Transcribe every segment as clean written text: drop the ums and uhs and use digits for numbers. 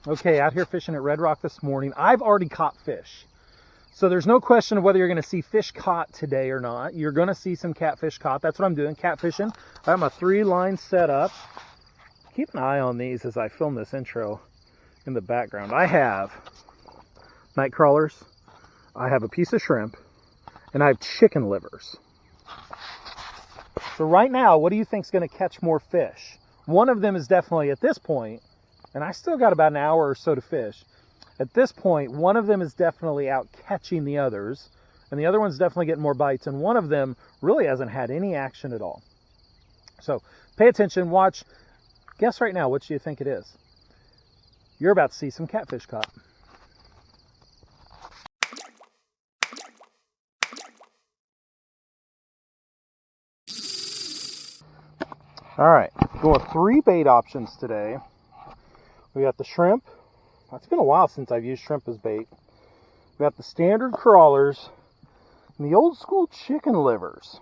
Okay, out here fishing at Red Rock this morning. I've already caught fish. So there's no question of whether you're going to see fish caught today or not. You're going to see some catfish caught. That's what I'm doing, catfishing. I have my 3-line set up. Keep an eye on these as I film this intro in the background. I have night crawlers, I have a piece of shrimp, and I have chicken livers. So right now, what do you think is going to catch more fish? One of them is definitely at this point, and I still got about an hour or so to fish. At this point, one of them is definitely out catching the others, and the other one's definitely getting more bites, and one of them really hasn't had any action at all. So pay attention, watch. Guess right now, what do you think it is? You're about to see some catfish caught. All right, going with 3 bait options today. We got the shrimp. It's been a while since I've used shrimp as bait. We got the standard crawlers and the old school chicken livers.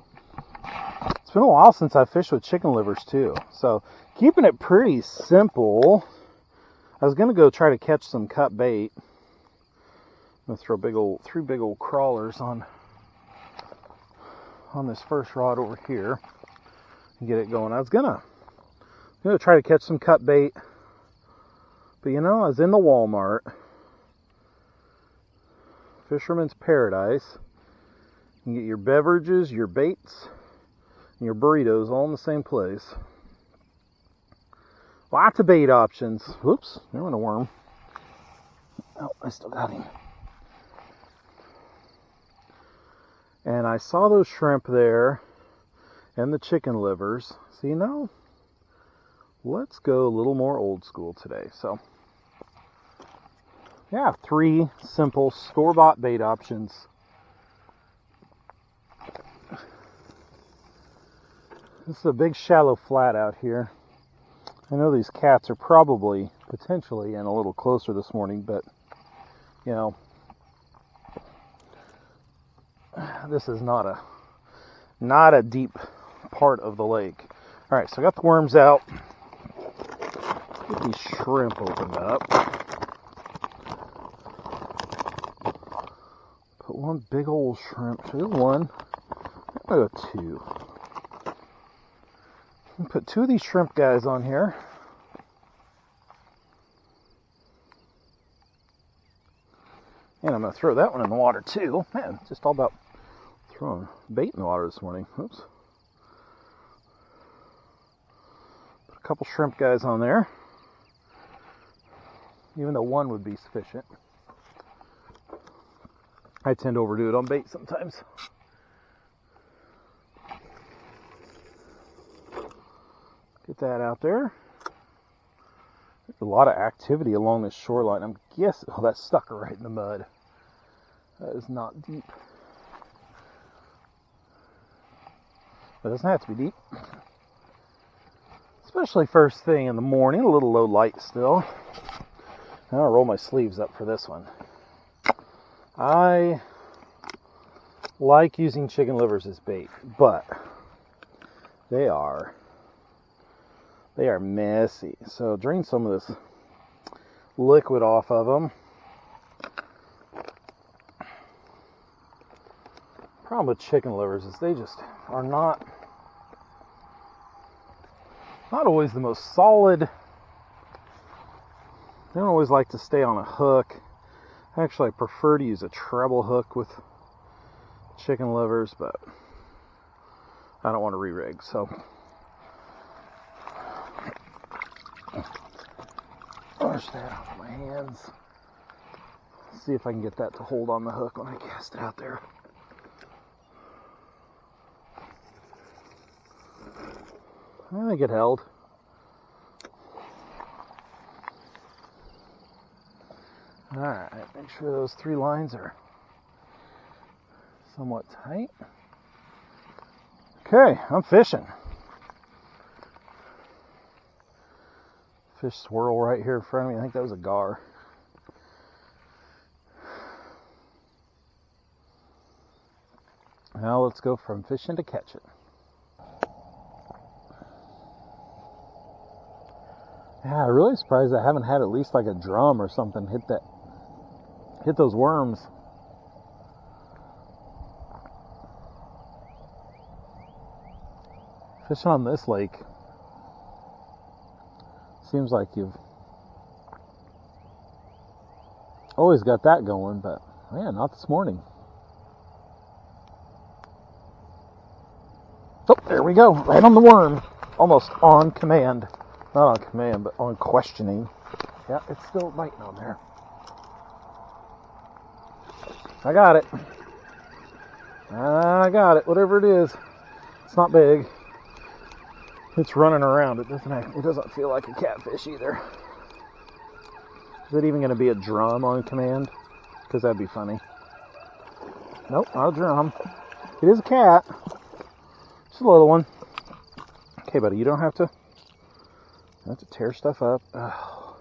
It's been a while since I've fished with chicken livers too. So keeping it pretty simple. I was gonna go try to catch some cut bait. I'm gonna throw 3 big old crawlers on this first rod over here and get it going. I was gonna try to catch some cut bait, but I was in the Walmart, Fisherman's Paradise. You can get your beverages, your baits, and your burritos all in the same place. Lots of bait options. Whoops, there went a worm. Oh, I still got him. And I saw those shrimp there and the chicken livers. So, let's go a little more old school today. So, yeah, 3 simple store-bought bait options. This is a big shallow flat out here. I know these cats are probably potentially in a little closer this morning, but this is not a deep part of the lake. All right, so I got the worms out. Get these shrimp opened up. Put one big old shrimp. So there's one. I'll go 2. Put 2 of these shrimp guys on here. And I'm going to throw that one in the water too. Man, it's just all about throwing bait in the water this morning. Oops. Put a couple shrimp guys on there. Even though one would be sufficient. I tend to overdo it on bait sometimes. Get that out there. There's a lot of activity along this shoreline. I'm guessing, oh, that's stuck right in the mud. That is not deep. But it doesn't have to be deep. Especially first thing in the morning, a little low light still. I'll roll my sleeves up for this one. I like using chicken livers as bait, but they are messy. So drain some of this liquid off of them. Problem with chicken livers is they just are not always the most solid. They don't always like to stay on a hook. Actually, I prefer to use a treble hook with chicken livers, but I don't want to re-rig, so push that off my hands. See if I can get that to hold on the hook when I cast it out there. I think it held. Alright, make sure those 3 lines are somewhat tight. Okay, I'm fishing. Fish swirl right here in front of me. I think that was a gar. Now let's go from fishing to catching. Yeah, I'm really surprised I haven't had at least like a drum or something hit those worms. Fishing on this lake seems like you've always got that going, but man, not this morning. Oh, there we go, right on the worm, almost on command. Not on command, but on questioning. Yeah, it's still biting on there. I got it. Whatever it is. It's not big. It's running around. It doesn't feel like a catfish either. Is it even going to be a drum on command? Because that'd be funny. Nope, not a drum. It is a cat. Just a little one. Okay, buddy, you don't have to tear stuff up. Oh,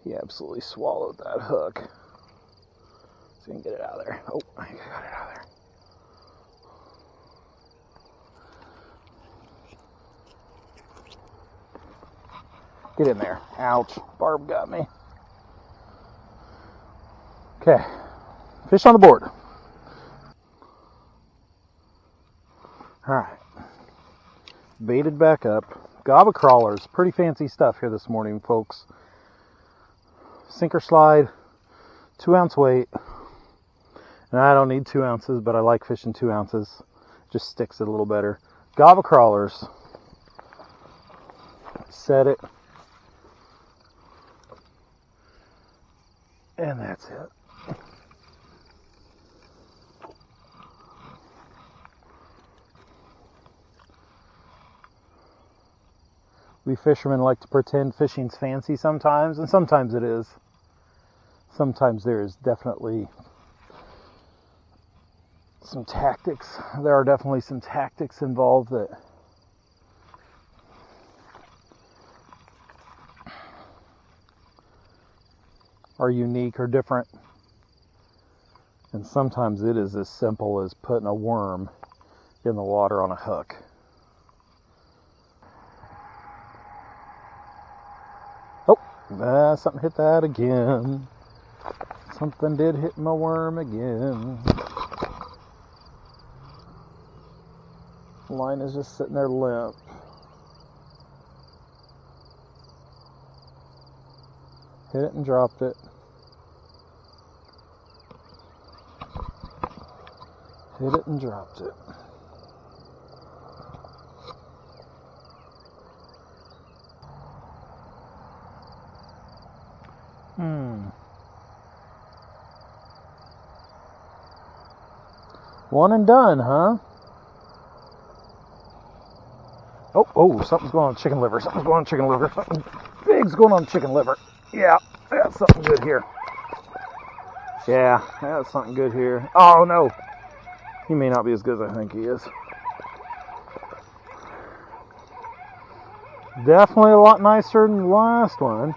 he absolutely swallowed that hook. So you can get it out of there. Oh, I got it out of there. Get in there. Ouch. Barb got me. Okay. Fish on the board. Alright. Baited back up. Gobba crawlers. Pretty fancy stuff here this morning, folks. Sinker slide. 2-ounce weight. And I don't need 2 ounces, but I like fishing 2 ounces. Just sticks it a little better. Gobba crawlers. Set it. And that's it. We fishermen like to pretend fishing's fancy sometimes, and sometimes it is. Sometimes there is definitely some tactics. There are definitely some tactics involved that are unique or different. And sometimes it is as simple as putting a worm in the water on a hook. Oh, something hit that again. Something did hit my worm again. The line is just sitting there limp. Hit it and dropped it. Hit it and dropped it. One and done, huh? Oh, something's going on chicken liver. Something big's going on chicken liver. Yeah, that's something good here. Yeah, that's something good here. Oh, no. He may not be as good as I think he is. Definitely a lot nicer than the last one.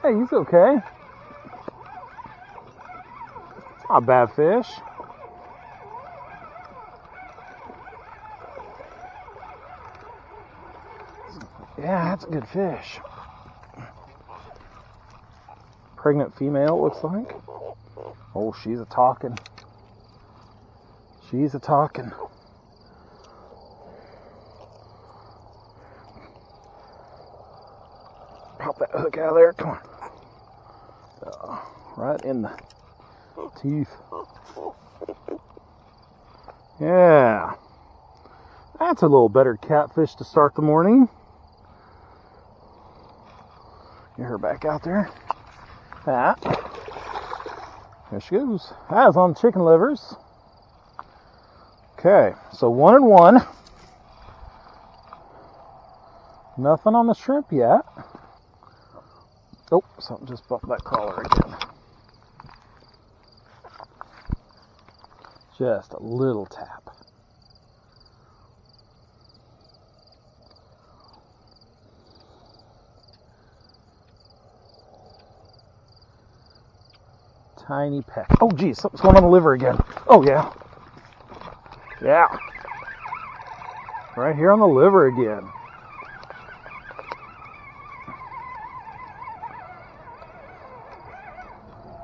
Hey, he's okay. Not a bad fish. Yeah, that's a good fish. Pregnant female, it looks like. Oh, she's a talking. She's a talking. Pop that hook out of there. Come on. Right in the teeth. Yeah. That's a little better catfish to start the morning. Get her back out there. That. There she goes. That is on chicken livers. Okay, so 1 and 1. Nothing on the shrimp yet. Oh, something just bumped that crawler again. Just a little tap. Tiny peck. Oh, geez, something's going on the liver again. Oh, yeah. Yeah. Right here on the liver again.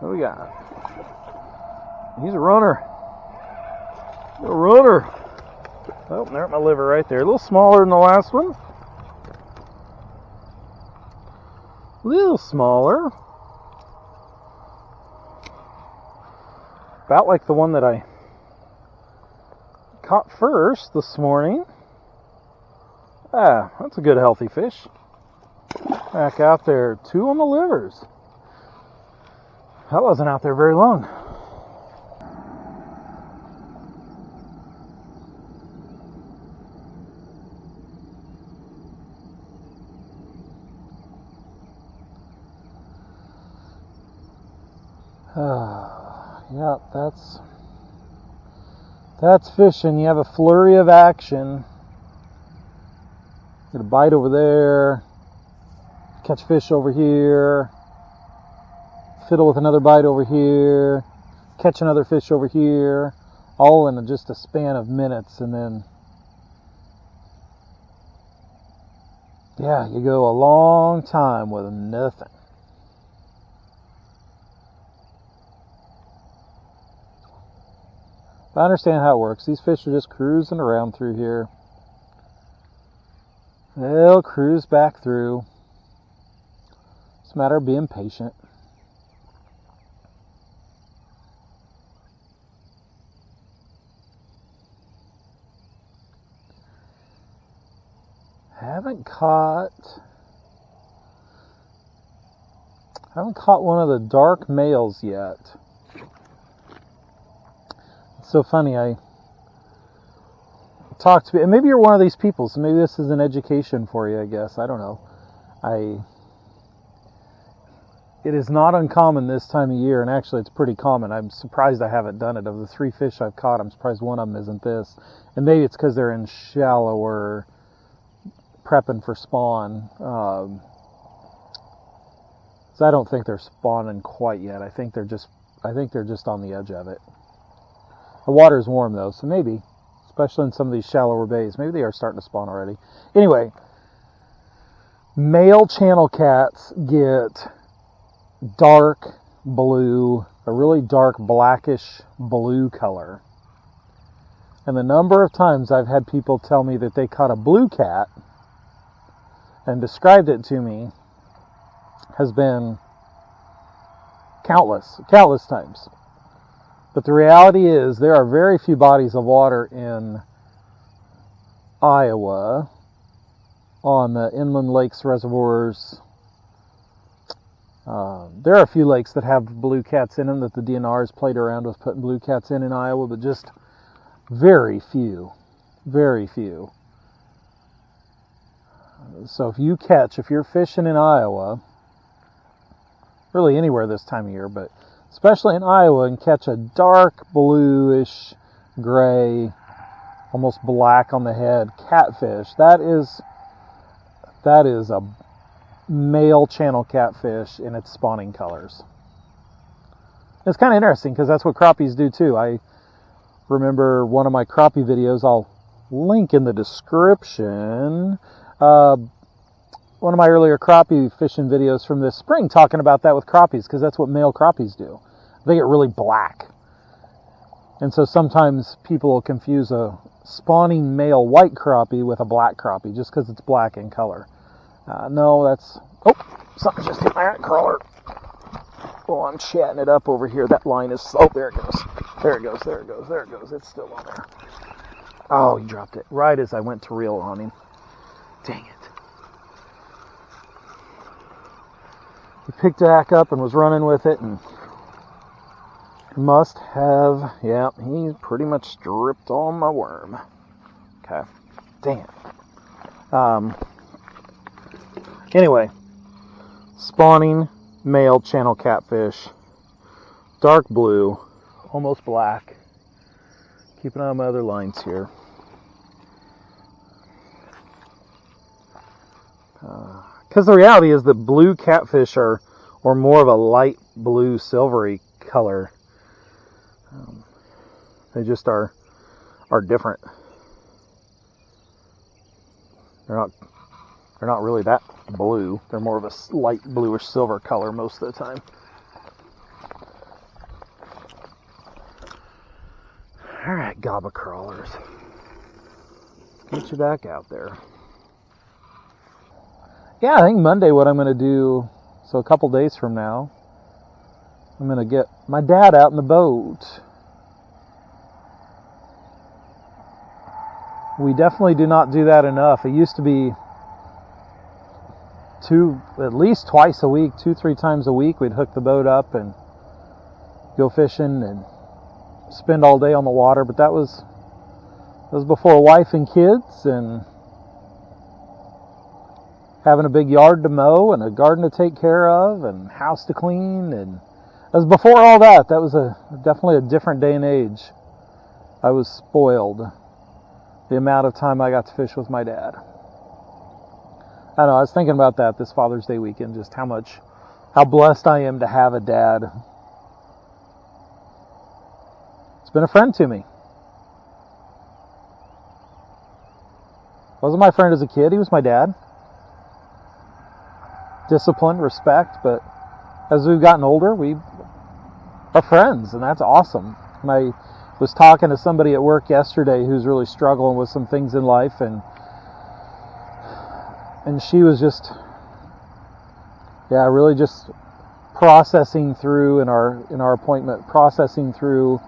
What do we got? He's a runner. A runner. Oh, there's my liver right there. A little smaller than the last one. A little smaller. About like the one that I caught first this morning. Ah, that's a good healthy fish. Back out there, 2 on the livers. That wasn't out there very long. Yep, that's fishing. You have a flurry of action. Get a bite over there, catch fish over here, fiddle with another bite over here, catch another fish over here, all in just a span of minutes, and then yeah, you go a long time with nothing. I understand how it works. These fish are just cruising around through here. They'll cruise back through. It's a matter of being patient. Haven't caught one of the dark males yet. It's so funny. I talked to, and maybe you're one of these people, so maybe this is an education for you, I guess. I don't know. It is not uncommon this time of year, and actually it's pretty common. I'm surprised I haven't done it. Of the 3 fish I've caught, I'm surprised one of them isn't this. And maybe it's because they're in shallower, prepping for spawn. So I don't think they're spawning quite yet. I think they're just on the edge of it. The water's warm though, so maybe, especially in some of these shallower bays, maybe they are starting to spawn already. Anyway, male channel cats get dark blue, a really dark blackish blue color. And the number of times I've had people tell me that they caught a blue cat and described it to me has been countless times. But the reality is there are very few bodies of water in Iowa on the inland lakes, reservoirs. There are a few lakes that have blue cats in them that the DNR has played around with putting blue cats in Iowa, but just very few. Very few. So if you're fishing in Iowa, really anywhere this time of year, but especially in Iowa, and catch a dark bluish gray, almost black on the head catfish, that is a male channel catfish in its spawning colors. It's kind of interesting because that's what crappies do too. I remember one of my crappie videos, I'll link in the description, one of my earlier crappie fishing videos from this spring talking about that with crappies, because that's what male crappies do. They get really black. And so sometimes people will confuse a spawning male white crappie with a black crappie just because it's black in color. No, that's... Oh, something just hit my ant crawler. Oh, I'm chatting it up over here. That line is... Oh, there it goes. There it goes, there it goes, there it goes. It's still on there. Oh, he dropped it right as I went to reel on him. Dang it. He picked it back up and was running with it, and must have, yeah, he pretty much stripped all my worm. Okay. Dang it. Anyway, spawning male channel catfish, dark blue, almost black. Keep an eye on my other lines here. Because the reality is that blue catfish are more of a light blue silvery color. They just are different. They're not really that blue. They're more of a light bluish silver color most of the time. All right, gobba crawlers. Get you back out there. Yeah, I think Monday what I'm going to do, so a couple days from now, I'm going to get my dad out in the boat. We definitely do not do that enough. It used to be at least twice a week, 2-3 times a week, we'd hook the boat up and go fishing and spend all day on the water. But that was before wife and kids and having a big yard to mow and a garden to take care of and house to clean. And it was before all that. That was definitely a different day and age. I was spoiled. The amount of time I got to fish with my dad. I don't know, I was thinking about that this Father's Day weekend, just how blessed I am to have a dad. It's been a friend to me. Wasn't my friend as a kid, he was my dad. Discipline, respect, but as we've gotten older, we are friends, and that's awesome. And I was talking to somebody at work yesterday who's really struggling with some things in life, and she was just, really just processing through in our appointment, processing through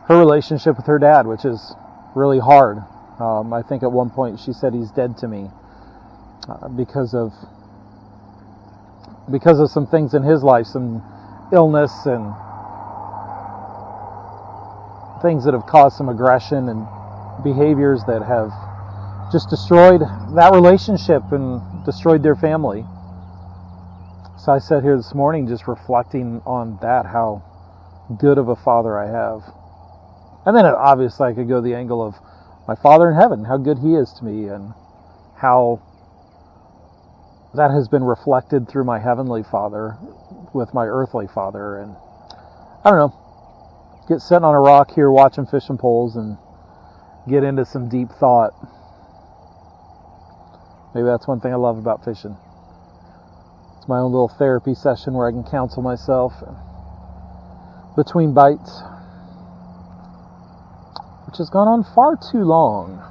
her relationship with her dad, which is really hard. I think at one point she said he's dead to me because of some things in his life, some illness and things that have caused some aggression and behaviors that have just destroyed that relationship and destroyed their family. So I sat here this morning just reflecting on that, how good of a father I have. And then obviously I could go the angle of my Father in heaven, how good he is to me, and how that has been reflected through my heavenly Father with my earthly father. And I don't know, get sitting on a rock here watching fishing poles and get into some deep thought. Maybe that's one thing I love about fishing. It's my own little therapy session where I can counsel myself between bites, which has gone on far too long.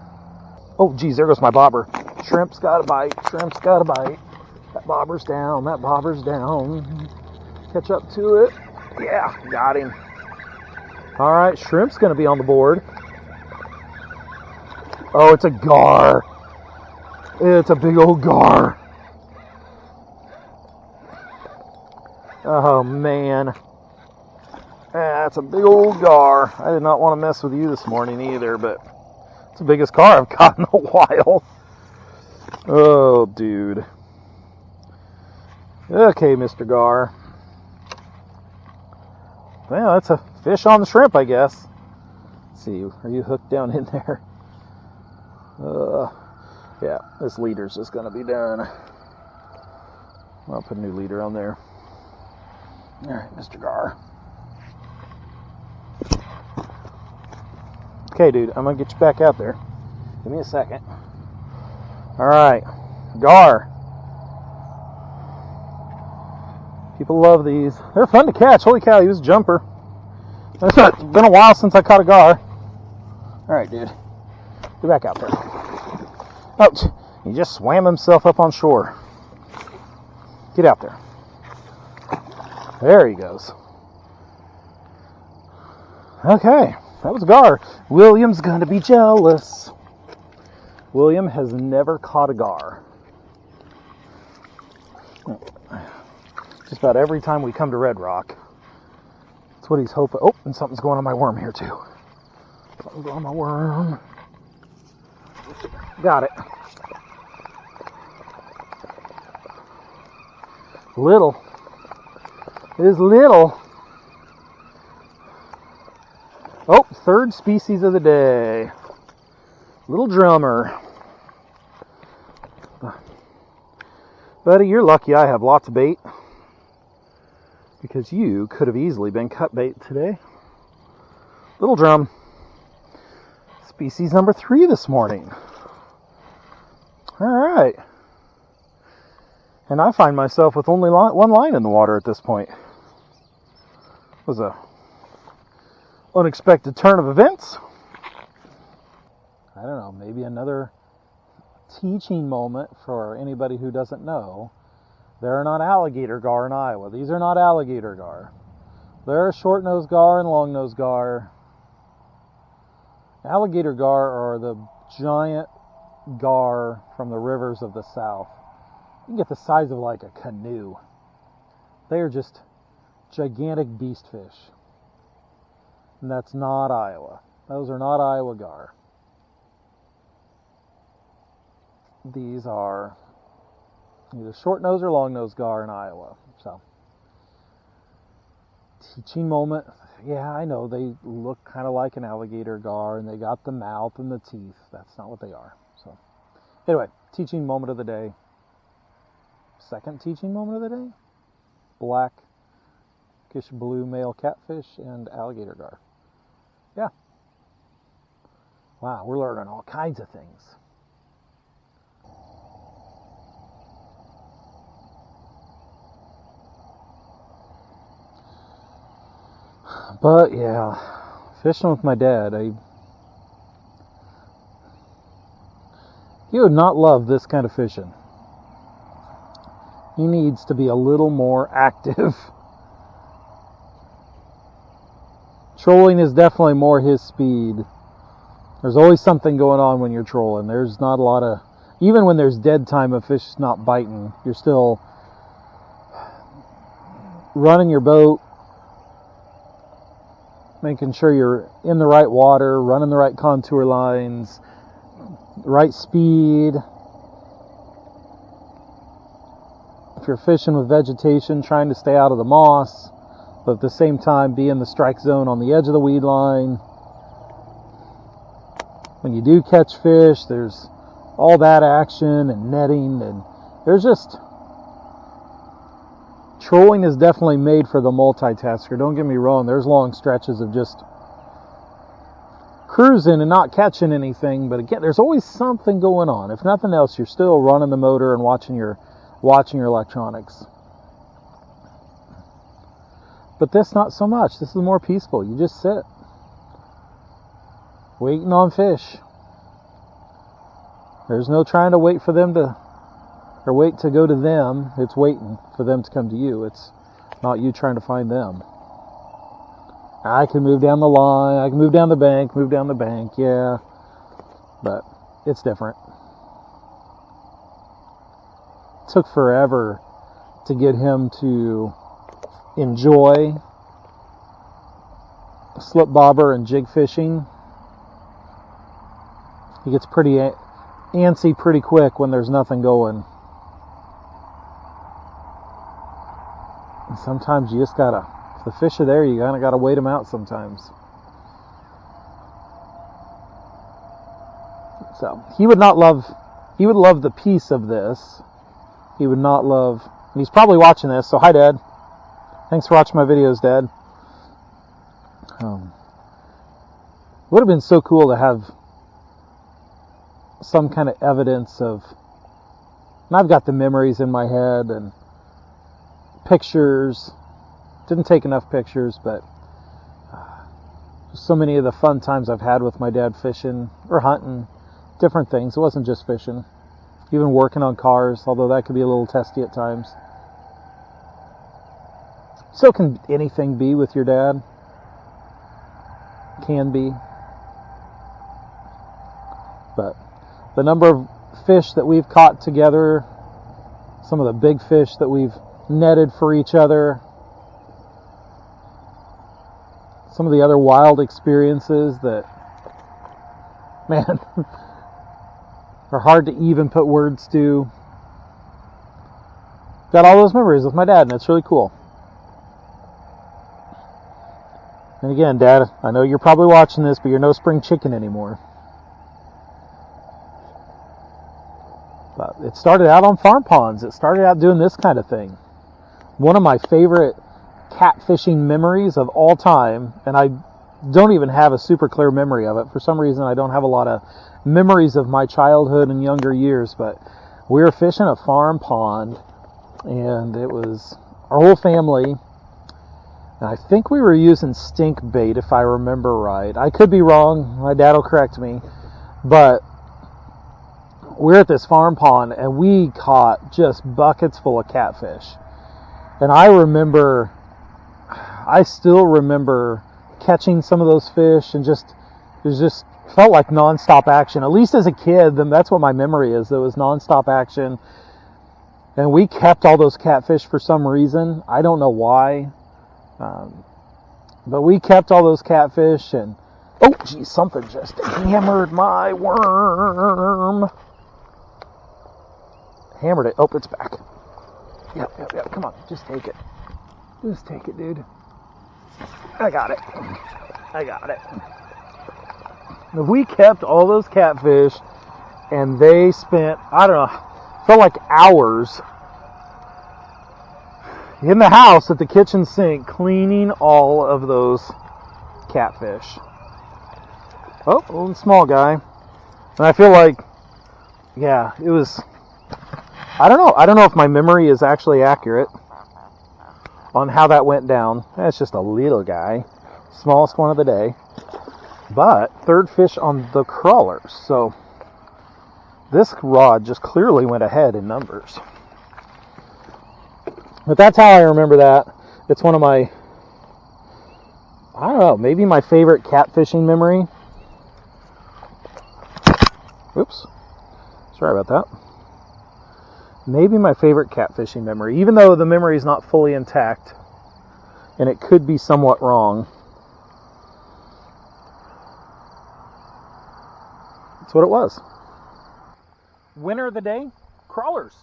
Oh, geez, there goes my bobber. Shrimp's got a bite. Shrimp's got a bite. That bobber's down. That bobber's down. Catch up to it. Yeah, got him. All right, shrimp's going to be on the board. Oh, it's a gar. It's a big old gar. Oh, man. That's a big old gar. I did not want to mess with you this morning either, but it's the biggest gar I've caught in a while. Oh, dude. Okay, Mr. Gar. Well, that's a fish on the shrimp, I guess. Let's see, are you hooked down in there? Yeah, this leader's just going to be done. I'll put a new leader on there. All right, Mr. Gar. Okay, dude, I'm going to get you back out there. Give me a second. All right, gar. People love these. They're fun to catch. Holy cow, he was a jumper. It's been a while since I caught a gar. All right, dude. Get back out there. Oh, he just swam himself up on shore. Get out there. There he goes. Okay, that was a gar. William's going to be jealous. William has never caught a gar. Just about every time we come to Red Rock, that's what he's hoping. Oh, and something's going on my worm here too. Something's going on my worm. Got it. Little. It is little. Oh, third species of the day. Little drummer. Buddy, you're lucky I have lots of bait, because you could have easily been cut bait today. Little drum. Species number 3 this morning. Alright. And I find myself with only one line in the water at this point. It was a unexpected turn of events. I don't know, maybe another teaching moment for anybody who doesn't know. They're not alligator gar in Iowa. These are not alligator gar. They're short-nosed gar and long-nosed gar. Alligator gar are the giant gar from the rivers of the South. You can get the size of like a canoe. They are just gigantic beast fish. And that's not Iowa. Those are not Iowa gar. These are either short-nosed or long-nosed gar in Iowa. So, teaching moment. Yeah, I know they look kind of like an alligator gar, and they got the mouth and the teeth. That's not what they are. So, anyway, teaching moment of the day. Second teaching moment of the day. Blackish blue male catfish and alligator gar. Yeah. Wow, we're learning all kinds of things. But yeah, fishing with my dad, he would not love this kind of fishing. He needs to be a little more active. Trolling is definitely more his speed. There's always something going on when you're trolling. There's not a lot of, even when there's dead time of fish not biting, you're still running your boat, making sure you're in the right water, running the right contour lines, the right speed. If you're fishing with vegetation, trying to stay out of the moss, but at the same time be in the strike zone on the edge of the weed line. When you do catch fish, there's all that action and netting, and there's just, trolling is definitely made for the multitasker. Don't get me wrong, there's long stretches of just cruising and not catching anything, but again, there's always something going on. If nothing else, you're still running the motor and watching your electronics. But this, not so much. This is more peaceful. You just sit, waiting on fish. There's no trying to wait for them to, or wait to go to them. It's waiting for them to come to you. It's not you trying to find them. I can move down the line, I can move down the bank, yeah. But it's different. It took forever to get him to enjoy slip bobber and jig fishing. He gets pretty antsy pretty quick when there's nothing going. And sometimes you just gotta, if the fish are there, you kinda gotta wait them out sometimes. So, he would love the peace of this. He would not love, and he's probably watching this, so hi Dad. Thanks for watching my videos, Dad. Would have been so cool to have some kind of evidence of, and I've got the memories in my head and pictures. Didn't take enough pictures, but so many of the fun times I've had with my dad fishing or hunting, different things. It wasn't just fishing. Even working on cars, although that could be a little testy at times. So can anything be with your dad. Can be. But the number of fish that we've caught together, some of the big fish that we've netted for each other, some of the other wild experiences that, man, are hard to even put words to. Got all those memories with my dad, and it's really cool. And again, Dad, I know you're probably watching this, but you're no spring chicken anymore. But it started out on farm ponds. It started out doing this kind of thing. One of my favorite catfishing memories of all time, and I don't even have a super clear memory of it. For some reason, I don't have a lot of memories of my childhood and younger years, but we were fishing a farm pond, and it was our whole family. And I think we were using stink bait, if I remember right. I could be wrong. My dad will correct me. But we're at this farm pond, and we caught just buckets full of catfish. And I still remember catching some of those fish, and it just felt like nonstop action. At least as a kid, that's what my memory is. There was nonstop action. And we kept all those catfish for some reason. I don't know why. But we kept all those catfish, and oh geez, something just hammered my worm. Hammered it. Oh, it's back. Yep. Come on, just take it. Just take it, dude. I got it. We kept all those catfish, and they spent, I don't know, felt like hours in the house at the kitchen sink cleaning all of those catfish. Oh, little small guy. And I feel like, yeah, it was, I don't know if my memory is actually accurate on how that went down. That's just a little guy, smallest one of the day, but third fish on the crawlers. So this rod just clearly went ahead in numbers. But that's how I remember that. It's one of my, I don't know, maybe my favorite catfishing memory. Oops, sorry about that. Maybe my favorite catfishing memory, even though the memory is not fully intact and it could be somewhat wrong. That's what it was. Winner of the day, crawlers.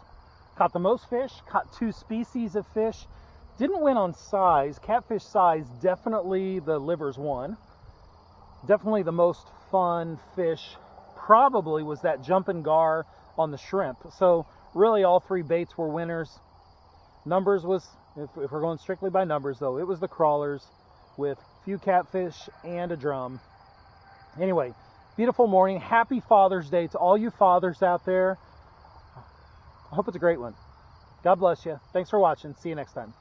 Caught the most fish, caught 2 species of fish. Didn't win on size. Catfish size, definitely the livers won. Definitely the most fun fish probably was that jumping gar on the shrimp. So really all 3 baits were winners. Numbers was, if we're going strictly by numbers though, it was the crawlers with a few catfish and a drum. Anyway, beautiful morning. Happy Father's Day to all you fathers out there. I hope it's a great one. God bless you. Thanks for watching. See you next time.